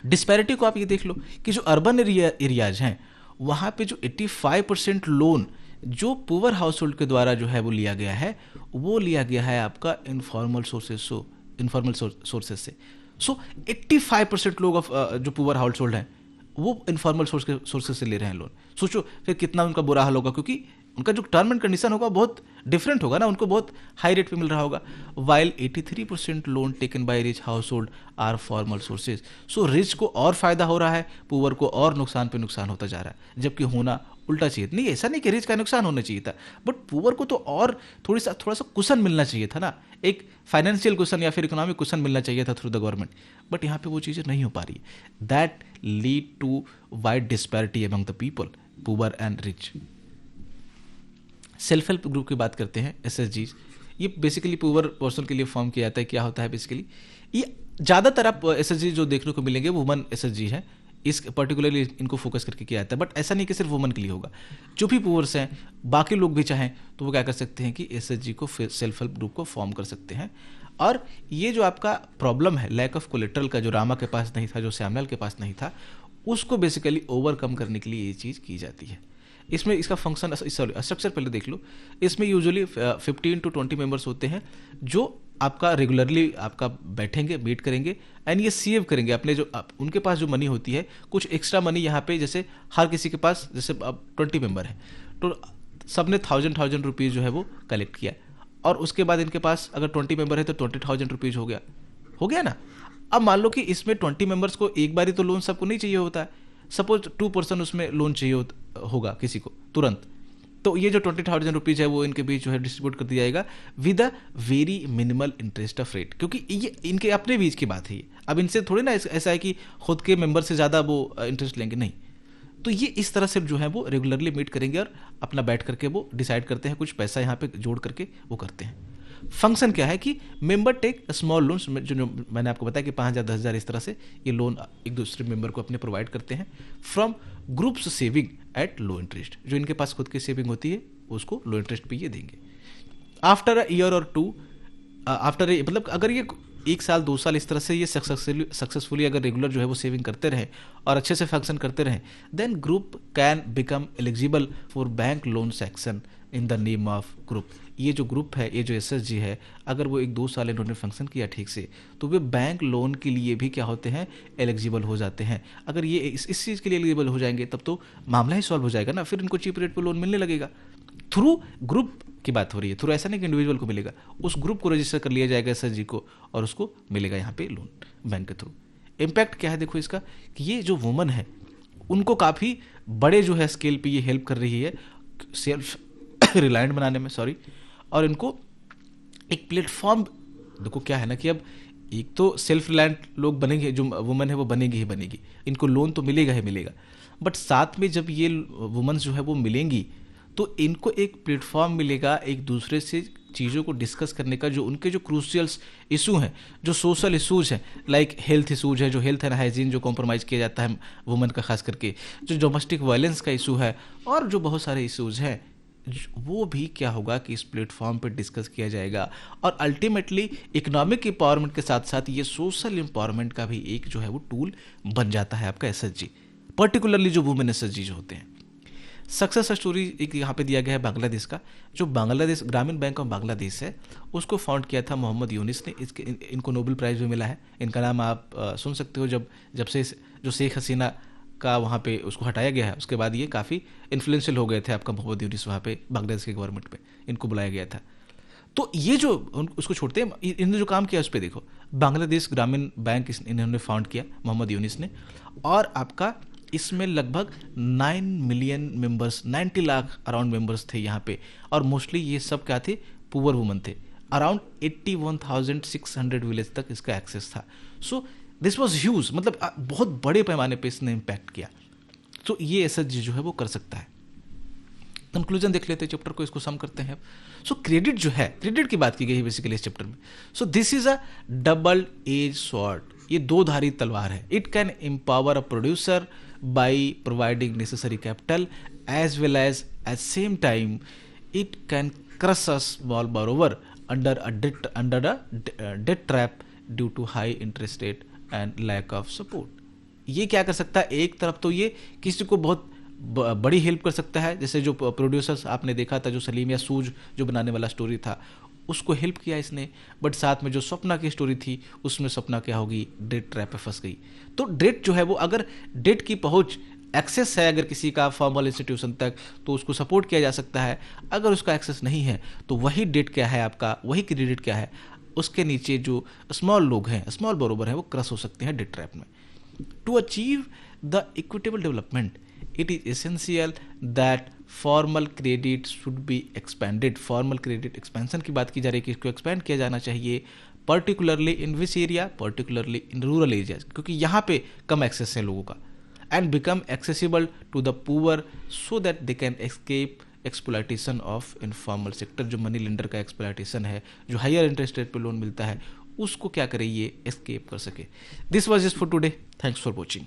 S1: डिस्पैरिटी को आप ये देख लो कि जो अर्बन एरियाज हैं वहाँ पे जो 85% लोन जो पुअर हाउस होल्ड के द्वारा जो है वो लिया गया है, वो लिया गया है आपका इनफॉर्मल सोर्सेज से। सो 85% लोग जो पुअर हाउस होल्ड हैं वो इनफॉर्मल सोर्सेज से ले रहे हैं लोन। सोचो फिर कितना उनका बुरा हाल होगा, क्योंकि उनका जो टर्म एंड कंडीशन होगा बहुत डिफरेंट होगा ना, उनको बहुत हाई रेट पे मिल रहा होगा। While 83% loan taken by rich household are formal sources. So rich को और फायदा हो रहा है, पुअर को और नुकसान पे नुकसान होता जा रहा है, जबकि होना उल्टा चाहिए। नहीं, ऐसा नहीं कि रिच का नुकसान होना चाहिए था, बट पुअर को तो और थोड़ा सा कुशन मिलना चाहिए था ना, एक फाइनेंशियल कुशन या फिर इकोनॉमिक कुशन मिलना चाहिए था थ्रू द गवर्नमेंट, बट यहाँ पे वो चीज़ें नहीं हो पा रही है। That lead to wide disparity among the people, poor and rich. Self help group की बात करते हैं, SHGs, ये बेसिकली पुअर पर्सन के लिए फॉर्म किया जाता है। क्या होता है बेसिकली, ये ज़्यादातर आप SHG जो देखने को मिलेंगे वो वुमन SHG है, इस पर्टिकुलरली इनको फोकस करके किया जाता है। बट ऐसा नहीं कि सिर्फ वुमन के लिए होगा, जो भी पुअर्स हैं बाकी लोग भी चाहें तो वो क्या कर सकते हैं कि SHG को सेल्फ हेल्प ग्रुप को फॉर्म कर सकते हैं। और ये जो आपका प्रॉब्लम है लैक ऑफ कोलेट्रल का, जो रामा के पास नहीं था, जो श्यामलाल के पास नहीं था, उसको बेसिकली ओवरकम करने के लिए ये चीज़ की जाती है। इसमें इसका फंक्शन स्ट्रक्चर पहले देख लो। इसमें यूजुअली 15 to 20 मेंबर्स होते हैं जो आपका रेगुलरली आपका बैठेंगे, मीट करेंगे एंड ये सेव करेंगे अपने जो उनके पास जो मनी होती है, कुछ एक्स्ट्रा मनी यहाँ पे, जैसे हर किसी के पास, जैसे अब 20 मेंबर है तो सबने 1000 रुपीज़ जो है वो कलेक्ट किया, और उसके बाद इनके पास अगर 20 मेंबर है तो 20,000 रुपीज़ हो गया ना। अब मान लो कि इसमें 20 मेंबर्स को एक बार ही तो लोन सबको नहीं चाहिए होता है, सपोज 2% उसमें लोन चाहिए होगा किसी को तुरंत, तो ये जो 20,000 रुपीज़ है वो इनके बीच जो है डिस्ट्रीब्यूट कर दिया जाएगा with a very minimal interest of rate, क्योंकि ये इनके अपने बीच की बात है। अब इनसे थोड़ी ना ऐसा है कि खुद के मेंबर से ज़्यादा वो इंटरेस्ट लेंगे, नहीं। तो ये इस तरह से जो है वो रेगुलरली मीट करेंगे और अपना बैठ करके वो डिसाइड करते हैं, कुछ पैसा यहाँ पे जोड़ करके वो करते हैं। फंक्शन क्या है कि मेंबर टेक स्मॉल लोन्स, जो मैंने आपको बताया कि 5,000 10,000 इस तरह से ये लोन एक दूसरे मेंबर को अपने प्रोवाइड करते हैं from groups saving at low interest. जो इनके पास खुद की सेविंग होती है उसको लो इंटरेस्ट पे ये देंगे। आफ्टर अ ईयर और टू, आफ्टर मतलब अगर ये 1 साल 2 साल इस तरह से ये सक्सेसफुली अगर रेगुलर जो है वो सेविंग करते रहें और अच्छे से फंक्शन करते रहें, then group can become eligible for bank loan sanction in the name of group. ये जो ग्रुप है, ये जो SHG है, अगर वो 1-2 साल इन्होंने फंक्शन किया ठीक से, तो वे बैंक लोन के लिए भी क्या होते हैं, एलिजिबल हो जाते हैं। अगर ये इस चीज़ के लिए एलिजिबल हो जाएंगे तब तो मामला ही सॉल्व हो जाएगा ना, फिर इनको चीप रेट पर लोन मिलने लगेगा। थ्रू ग्रुप की बात हो रही है, थ्रू ऐसा नहीं कि इंडिविजुअल को मिलेगा, उस ग्रुप को रजिस्टर कर लिया जाएगा SHG को और उसको मिलेगा यहाँ पे लोन बैंक के थ्रू। इम्पैक्ट क्या है देखो इसका, कि ये जो वुमन है उनको काफ़ी बड़े जो है स्केल पे ये हेल्प कर रही है सेल्फ रिलायंट बनाने में, और इनको एक प्लेटफॉर्म, देखो क्या है ना कि अब एक तो सेल्फ रिलायंट लोग बनेंगे, जो वुमन है वो बनेगी ही बनेगी, इनको लोन तो मिलेगा ही मिलेगा, बट साथ में जब ये वुमन्स जो है वो मिलेंगी तो इनको एक प्लेटफॉर्म मिलेगा एक दूसरे से चीज़ों को डिस्कस करने का, जो उनके जो क्रूशियल्स इशू हैं, जो सोशल इशूज़ हैं, लाइक हेल्थ इशूज़ है, जो हेल्थ एंड हाइजीन जो कॉम्प्रोमाइज़ किया जाता है वुमन का खास करके, जो डोमेस्टिक वायलेंस का इशू है, और जो बहुत सारे इशूज़ हैं, वो भी क्या होगा कि इस प्लेटफॉर्म पर डिस्कस किया जाएगा। और अल्टीमेटली इकोनॉमिक एम्पावरमेंट के साथ साथ ये सोशल एम्पावरमेंट का भी एक जो है वो टूल बन जाता है आपका SHG, पर्टिकुलरली जो वुमेन SHG जो होते हैं। सक्सेस स्टोरी एक यहाँ पे दिया गया है बांग्लादेश का, जो बांग्लादेश ग्रामीण बैंक ऑफ बांग्लादेश है उसको फाउंड किया था मोहम्मद यूनिस ने। इनको नोबेल प्राइज़ भी मिला है। इनका नाम आप सुन सकते हो, जब से जो शेख हसीना का वहाँ पे उसको हटाया गया है उसके बाद ये काफ़ी इन्फ्लुएंशियल हो गए थे आपका मोहम्मद यूनिस, वहाँ पे बांग्लादेश के गवर्नमेंट पे इनको बुलाया गया था। तो ये जो उसको छोड़ते हैं, इन्होंने जो काम किया उस पर देखो, बांग्लादेश ग्रामीण बैंक इन्होंने फाउंड किया मोहम्मद यूनिस ने, और आपका इसमें लगभग 9 million members, 90 lakh around members थे यहाँ पे, और मोस्टली ये सब क्या थे, पुअर वुमन थे। अराउंड 81,600 विलेज तक इसका एक्सेस था। सो दिस वाज ह्यूज, मतलब बहुत बड़े पैमाने पे इसने इम्पैक्ट किया।
S2: तो ये ऐसा जो है वो कर सकता है। कंक्लूजन देख लेते हैं चैप्टर को, इसको सम करते हैं। सो क्रेडिट जो है, क्रेडिट की बात की गई है बेसिकली इस चैप्टर में। So this is a double edge sword, ये दो धारी तलवार है। It can empower a producer by providing necessary capital as well as at same time it can crush a small borrower under a debt trap due to high interest rate and lack of support. ये क्या कर सकता है, एक तरफ तो ये किसी को बहुत बड़ी हेल्प कर सकता है, जैसे जो प्रोड्यूसर्स आपने देखा था, जो सलीम या सूज जो बनाने वाला स्टोरी था उसको हेल्प किया इसने, बट साथ में जो सपना की स्टोरी थी उसमें सपना क्या होगी, डेट ट्रैप पे फंस गई। तो डेट जो है वो, अगर डेट की पहुंच एक्सेस है अगर किसी का फॉर्मल इंस्टीट्यूशन तक, तो उसको सपोर्ट किया जा सकता है। अगर उसका एक्सेस नहीं है तो वही डेट क्या है आपका, वही क्रेडिट क्या है, उसके नीचे जो स्मॉल लोग हैं, स्मॉल बोरोवर हैं, वो क्रश हो सकते हैं डेट ट्रैप में। To achieve the equitable development it is essential that formal credit should be expanded। formal credit expansion की बात की जा रही है कि इसको expand किया जाना चाहिए, particularly in which area, particularly in rural areas, क्योंकि यहाँ पे कम एक्सेस है लोगों का, and become accessible to the poor so that they can escape exploitation of informal sector। जो मनी लेंडर का exploitation है, जो हायर इंटरेस्ट रेट पे लोन मिलता है, उसको क्या करे, ये escape कर सके। This was it for today, thanks for watching.